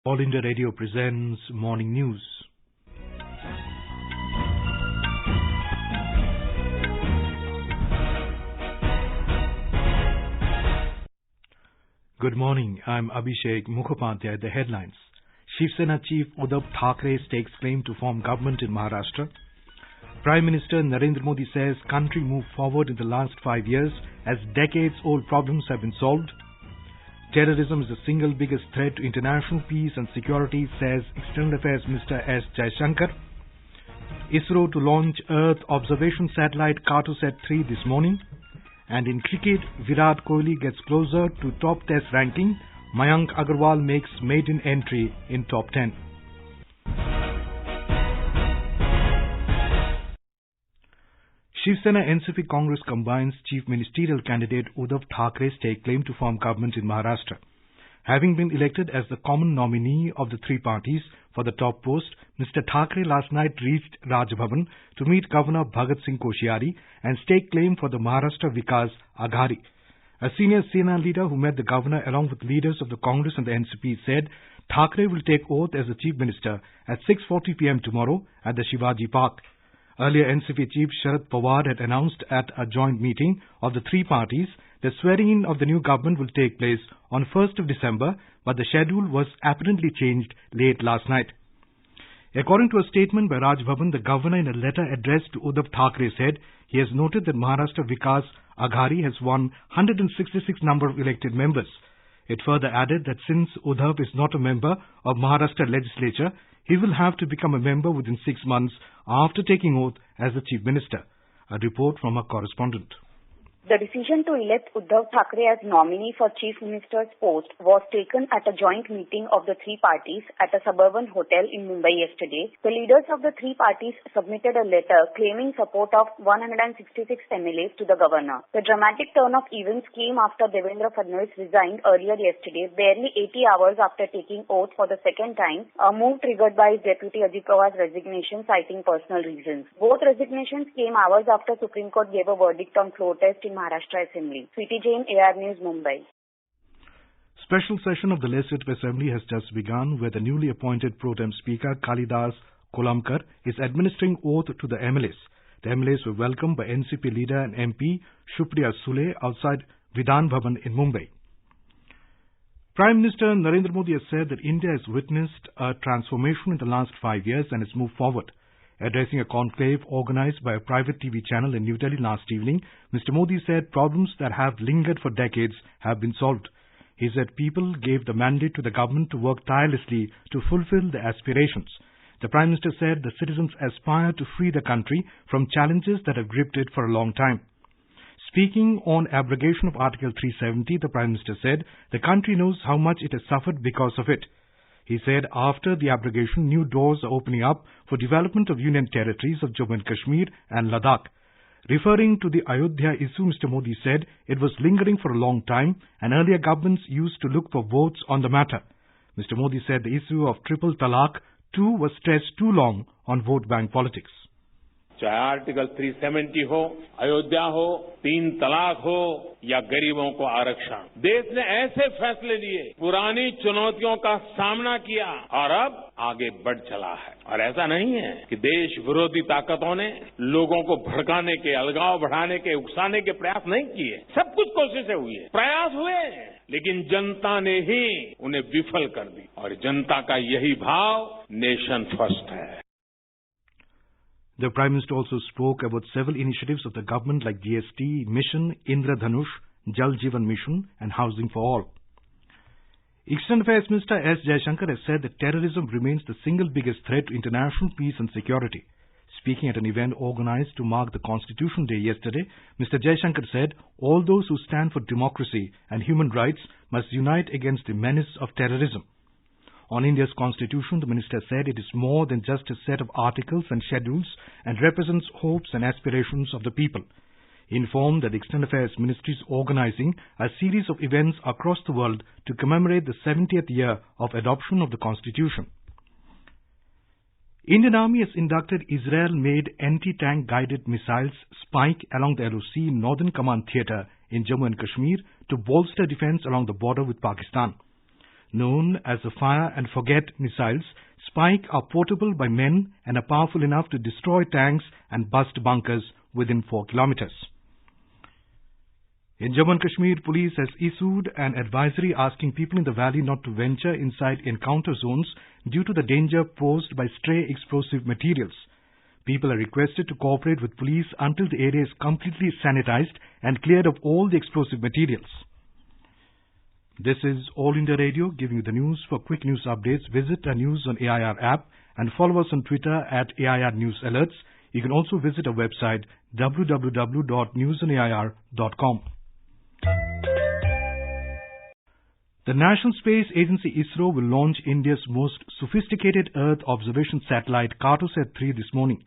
All India Radio presents Morning News. Good morning. I'm Abhishek Mukhopadhyay. The headlines. Shiv Sena Chief Uddhav Thackeray stakes claim to form government in Maharashtra. Prime Minister Narendra Modi says country moved forward in the last 5 years as decades-old problems have been solved. Terrorism is the single biggest threat to international peace and security, says External Affairs Minister S Jaishankar. ISRO to launch Earth observation satellite Cartosat-3 this morning. And in cricket, Virat Kohli gets closer to top test ranking. Mayank Agarwal makes maiden entry in top 10. Shiv Sena NCP Congress combines Chief Ministerial candidate Uddhav Thackeray stake claim to form government in Maharashtra. Having been elected as the common nominee of the three parties for the top post, Mr. Thackeray last night reached Raj Bhavan to meet Governor Bhagat Singh Koshyari and stake claim for the Maharashtra Vikas Aghadi. A senior Sena leader who met the governor along with leaders of the Congress and the NCP said Thackeray will take oath as the Chief Minister at 6:40 p.m. tomorrow at the Shivaji Park. Earlier, NCP Chief Sharad Pawar had announced at a joint meeting of the three parties that swearing-in of the new government will take place on 1st of December, but the schedule was apparently changed late last night. According to a statement by Raj Bhavan, the governor in a letter addressed to Uddhav Thackeray said he has noted that Maharashtra Vikas Aghadi has won 166 number of elected members. It further added that since Uddhav is not a member of Maharashtra legislature, he will have to become a member within 6 months after taking oath as the Chief Minister. A report from our correspondent. The decision to elect Uddhav Thackeray as nominee for Chief Minister's post was taken at a joint meeting of the three parties at a suburban hotel in Mumbai yesterday. The leaders of the three parties submitted a letter claiming support of 166 MLAs to the governor. The dramatic turn of events came after Devendra Fadnavis resigned earlier yesterday, barely 80 hours after taking oath for the second time, a move triggered by his deputy Ajit Pawar's resignation citing personal reasons. Both resignations came hours after Supreme Court gave a verdict on floor test in Maharashtra Assembly. Sweetie Jain, AR News, Mumbai. Special session of the Legislative Assembly has just begun, where the newly appointed Pro Tem Speaker Kalidas Kolamkar is administering oath to the MLAs. The MLAs were welcomed by NCP leader and MP Supriya Sule outside Vidhan Bhavan in Mumbai. Prime Minister Narendra Modi has said that India has witnessed a transformation in the last 5 years and has moved forward. Addressing a conclave organized by a private TV channel in New Delhi last evening, Mr. Modi said problems that have lingered for decades have been solved. He said people gave the mandate to the government to work tirelessly to fulfill their aspirations. The Prime Minister said the citizens aspire to free the country from challenges that have gripped it for a long time. Speaking on abrogation of Article 370, the Prime Minister said the country knows how much it has suffered because of it. He said after the abrogation, new doors are opening up for development of union territories of Jammu and Kashmir and Ladakh. Referring to the Ayodhya issue, Mr. Modi said it was lingering for a long time and earlier governments used to look for votes on the matter. Mr. Modi said the issue of triple talaq too was stressed too long on vote bank politics. चाहे article 370 हो, अयोध्या हो, 3 तलाक हो या गरीबों को आरक्षण, देश ने ऐसे फैसले लिए, पुरानी चुनौतियों का सामना किया और अब आगे बढ़ चला है। और ऐसा नहीं है कि देश विरोधी ताकतों ने लोगों को भड़काने के, अलगाव बढ़ाने के, उकसाने के प्रयास नहीं किए। सब कुछ कोशिशें हुई है, प्रयास हुए, लेकिन जनता ने ही उन्हें विफल कर दी। और जनता का यही भाव नेशन फर्स्ट है। The Prime Minister also spoke about several initiatives of the government like GST, Mission, Indradhanush, Jal Jeevan Mission and Housing for All. External Affairs Minister S Jaishankar has said that terrorism remains the single biggest threat to international peace and security. Speaking at an event organized to mark the Constitution Day yesterday, Mr. Jaishankar said all those who stand for democracy and human rights must unite against the menace of terrorism. On India's constitution, the minister said it is more than just a set of articles and schedules and represents hopes and aspirations of the people. He informed that the External Affairs Ministry is organizing a series of events across the world to commemorate the 70th year of adoption of the constitution. Indian Army has inducted Israel-made anti-tank guided missiles Spike along the LOC Northern Command Theatre in Jammu and Kashmir to bolster defense along the border with Pakistan. known as the fire and forget missiles, Spike are portable by men and are powerful enough to destroy tanks and bust bunkers within 4 kilometers. In Jammu and Kashmir, police has issued an advisory asking people in the valley not to venture inside encounter zones due to the danger posed by stray explosive materials. People are requested to cooperate with police until the area is completely sanitized and cleared of all the explosive materials. This is All India Radio giving you the news. For quick news updates, visit our News on AIR app and follow us on Twitter at AIR News Alerts. You can also visit our website www.newsonair.com. The National Space Agency ISRO will launch India's most sophisticated Earth observation satellite Cartosat-3 this morning.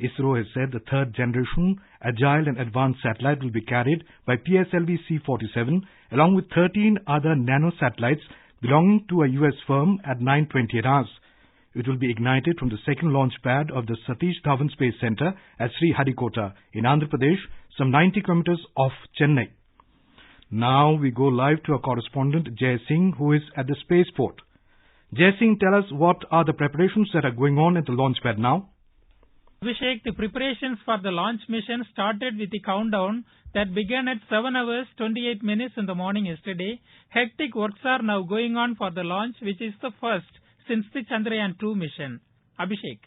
ISRO has said the third generation agile and advanced satellite will be carried by PSLV C47 along with 13 other nano satellites belonging to a US firm at 9:28 hours. It will be ignited from the second launch pad of the Satish Dhawan Space Center at Sriharikota in Andhra Pradesh, some 90 kilometers off Chennai. Now we go live to our correspondent Jai Singh, who is at the spaceport. Jai Singh, tell us what are the preparations that are going on at the launch pad now? Abhishek, the preparations for the launch mission started with the countdown that began at 7 hours 28 minutes in the morning yesterday. Hectic works are now going on for the launch, which is the first since the Chandrayaan-2 mission. Abhishek.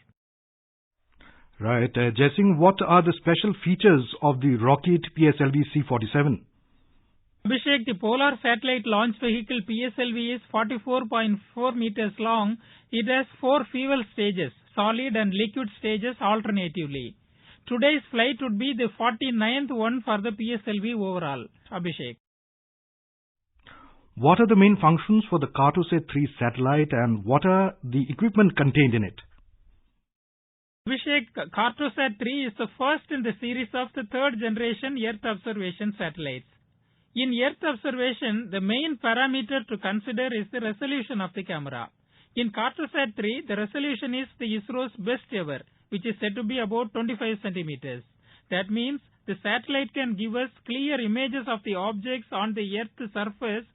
Right. Jai Singh, what are the special features of the rocket PSLV C47? Abhishek, the Polar Satellite Launch Vehicle PSLV is 44.4 meters long. It has 4 fuel stages, solid and liquid stages alternatively. Today's flight would be the 49th one for the PSLV overall. Abhishek. What are the main functions for the Cartosat-3 satellite and what are the equipment contained in it? Abhishek, Cartosat-3 is the first in the series of the third generation Earth observation satellites. In Earth observation, the main parameter to consider is the resolution of the camera. In Cartosat-3, the resolution is the ISRO's best ever, which is said to be about 25 centimeters. That means the satellite can give us clear images of the objects on the Earth's surface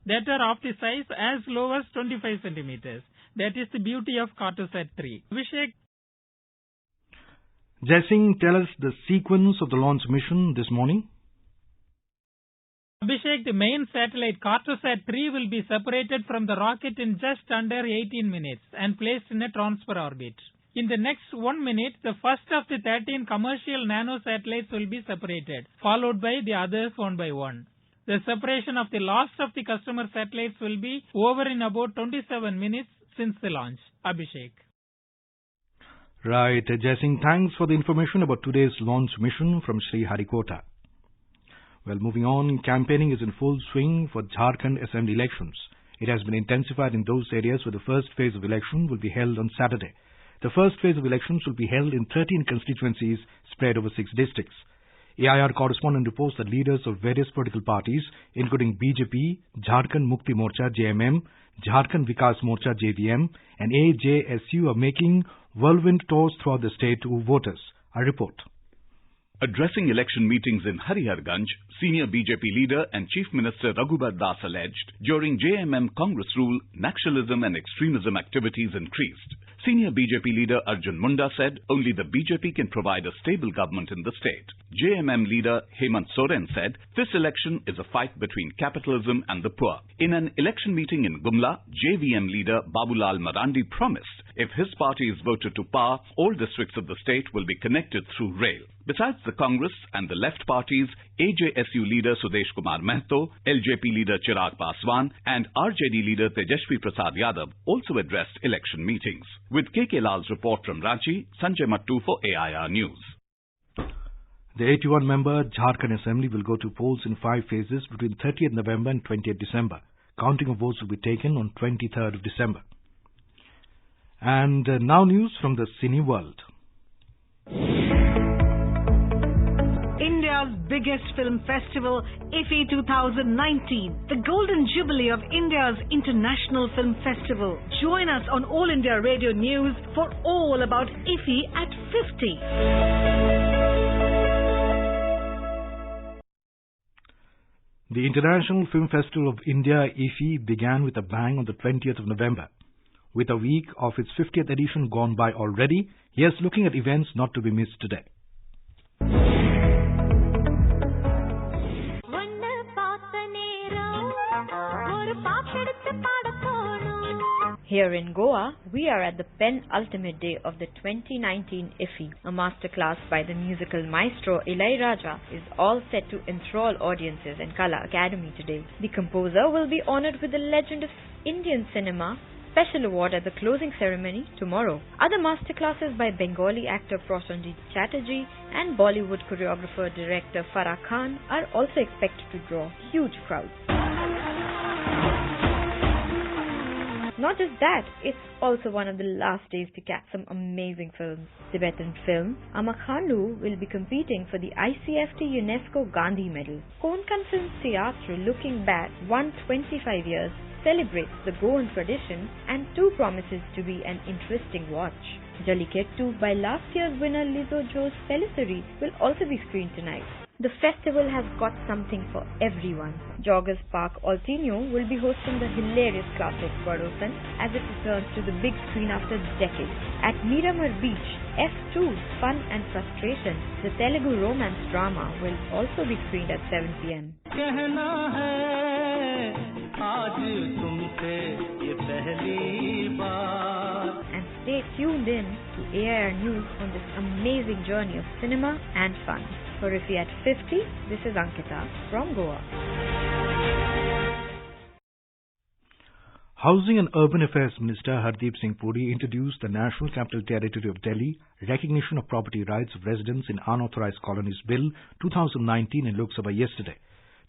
that are of the size as low as 25 centimeters. That is the beauty of Cartosat-3. Abhishek. Jai Singh, tell us the sequence of the launch mission this morning. Abhishek, the main satellite Cartosat-3 will be separated from the rocket in just under 18 minutes and placed in a transfer orbit. In the next 1 minute, the first of the 13 commercial nano satellites will be separated, followed by the others one by one. The separation of the last of the customer satellites will be over in about 27 minutes since the launch. Abhishek. Right. Jai Singh, thanks for the information about today's launch mission from Sriharikota. Well, moving on, campaigning is in full swing for Jharkhand Assembly elections. It has been intensified in those areas where the first phase of election will be held on Saturday. The first phase of elections will be held in 13 constituencies spread over 6 districts. AIR correspondent reports that leaders of various political parties, including BJP, Jharkhand Mukti Morcha JMM, Jharkhand Vikas Morcha JVM, and AJSU are making whirlwind tours throughout the state to voters. A report. Addressing election meetings in Hariharganj, senior BJP leader and Chief Minister Raghubar Das alleged during JMM Congress rule, nationalism and extremism activities increased. Senior BJP leader Arjun Munda said only the BJP can provide a stable government in the state. JMM leader Hemant Soren said this election is a fight between capitalism and the poor. In an election meeting in Gumla, JVM leader Babulal Marandi promised if his party is voted to power, all districts of the state will be connected through rail. Besides the Congress and the left parties, AJSU leader Sudesh Kumar Mehto, LJP leader Chirag Paswan and RJD leader Tejashwi Prasad Yadav also addressed election meetings. With KK Lal's report from Ranchi, Sanjay Mattu for AIR News. The 81-member Jharkhand Assembly will go to polls in 5 phases between 30th November and 20th December. Counting of votes will be taken on 23rd of December. And now news from the Cineworld. India's biggest film festival, IFFI 2019, the golden jubilee of India's international film festival. Join us on All India Radio News for all about IFFI at 50. The International Film Festival of India, IFFI, began with a bang on the 20th of November. With a week of its 50th edition gone by already, here's looking at events not to be missed today. Here in Goa, we are at the penultimate day of the 2019 IFFI. A masterclass by the musical maestro Ilaiyaraaja is all set to enthrall audiences in Kala Academy today. The composer will be honored with the Legend of Indian Cinema special award at the closing ceremony tomorrow. Other masterclasses by Bengali actor Prasenjit Chatterjee and Bollywood choreographer director Farah Khan are also expected to draw huge crowds. Not just that, it's also one of the last days to catch some amazing films. Tibetan film Amakhandu will be competing for the ICFT UNESCO Gandhi Medal. Konkan Film Theatre, looking back 125 years, celebrates the Goan tradition and too promises to be an interesting watch. Jallikettu by last year's winner Lizzo Joe's Pelisseri will also be screened tonight. The festival has got something for everyone. Joggers Park Altinho will be hosting the hilarious classic Badosan as it returns to the big screen after decades. At Miramar Beach, F2 Fun and Frustration, the Telugu romance drama, will also be screened at 7 p.m. And stay tuned in to AIR News on this amazing journey of cinema and fun. For IFFI at 50, this is Ankita from Goa. Housing and Urban Affairs Minister Hardeep Singh Puri introduced the National Capital Territory of Delhi Recognition of Property Rights of Residents in Unauthorized Colonies Bill 2019 in Lok Sabha yesterday.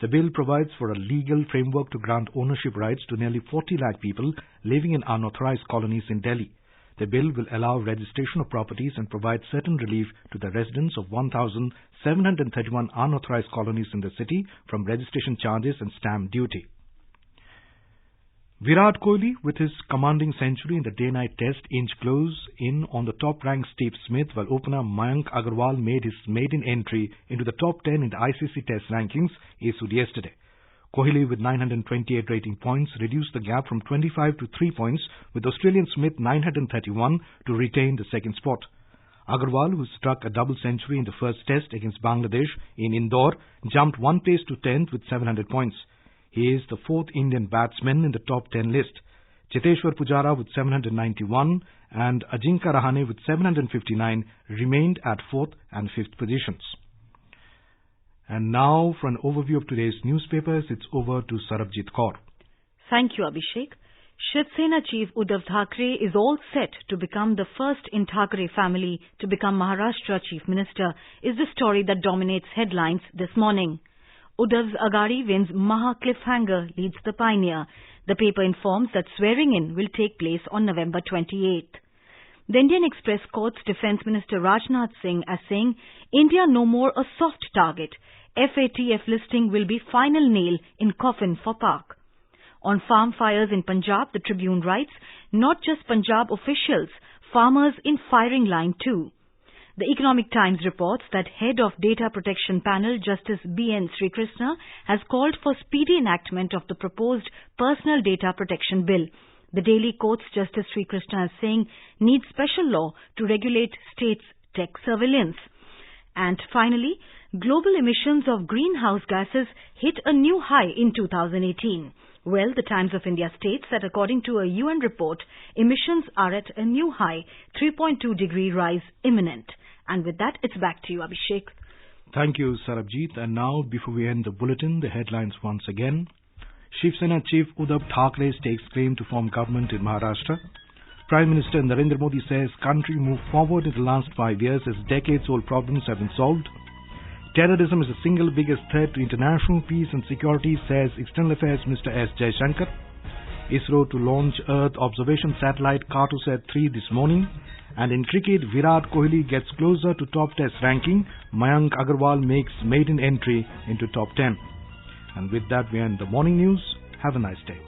The bill provides for a legal framework to grant ownership rights to nearly 40 lakh people living in unauthorized colonies in Delhi. The bill will allow registration of properties and provide certain relief to the residents of 1,731 unauthorized colonies in the city from registration charges and stamp duty. Virat Kohli, with his commanding century in the day-night test, inched close in on the top-ranked Steve Smith, while opener Mayank Agarwal made his maiden entry into the top 10 in the ICC test rankings issued yesterday. Kohli, with 928 rating points, reduced the gap from 25 to 3 points, with Australian Smith 931 to retain the second spot. Agarwal, who struck a double century in the first test against Bangladesh in Indore, jumped one place to 10th with 700 points. He is the fourth Indian batsman in the top 10 list. Cheteshwar Pujara with 791 and Ajinkya Rahane with 759 remained at 4th and 5th positions. And now for an overview of today's newspapers, it's over to Sarabjit Kaur. Thank you, Abhishek. Shiv Sena Chief Uddhav Thackeray is all set to become the first in Thackeray family to become Maharashtra Chief Minister, is the story that dominates headlines this morning. Uddhav's Agadi wins Maha cliffhanger, leads the pioneer. The paper informs that swearing in will take place on November 28th. The Indian Express quotes Defence Minister Rajnath Singh as saying, India no more a soft target. FATF listing will be final nail in coffin for Pak. On farm fires in Punjab, the Tribune writes, not just Punjab officials, farmers in firing line too. The Economic Times reports that Head of Data Protection Panel Justice B.N. Srikrishna has called for speedy enactment of the proposed Personal Data Protection Bill. The Daily quotes Justice Srikrishna as saying, needs special law to regulate states' tech surveillance. And finally, global emissions of greenhouse gases hit a new high in 2018. Well, the Times of India states that according to a UN report, emissions are at a new high, 3.2 degree rise imminent. And with that, it's back to you, Abhishek. Thank you, Sarabjit. And now, before we end the bulletin, the headlines once again. Shiv Sena Chief Uddhav Thackeray stakes claim to form government in Maharashtra. Prime Minister Narendra Modi says country moved forward in the last 5 years as decades-old problems have been solved. Terrorism is the single biggest threat to international peace and security, says External Affairs Minister S Jaishankar. ISRO to launch Earth observation satellite Cartosat-3 this morning. And in cricket, Virat Kohli gets closer to top test ranking. Mayank Agarwal makes maiden entry into top 10. And with that, we end the morning news. Have a nice day.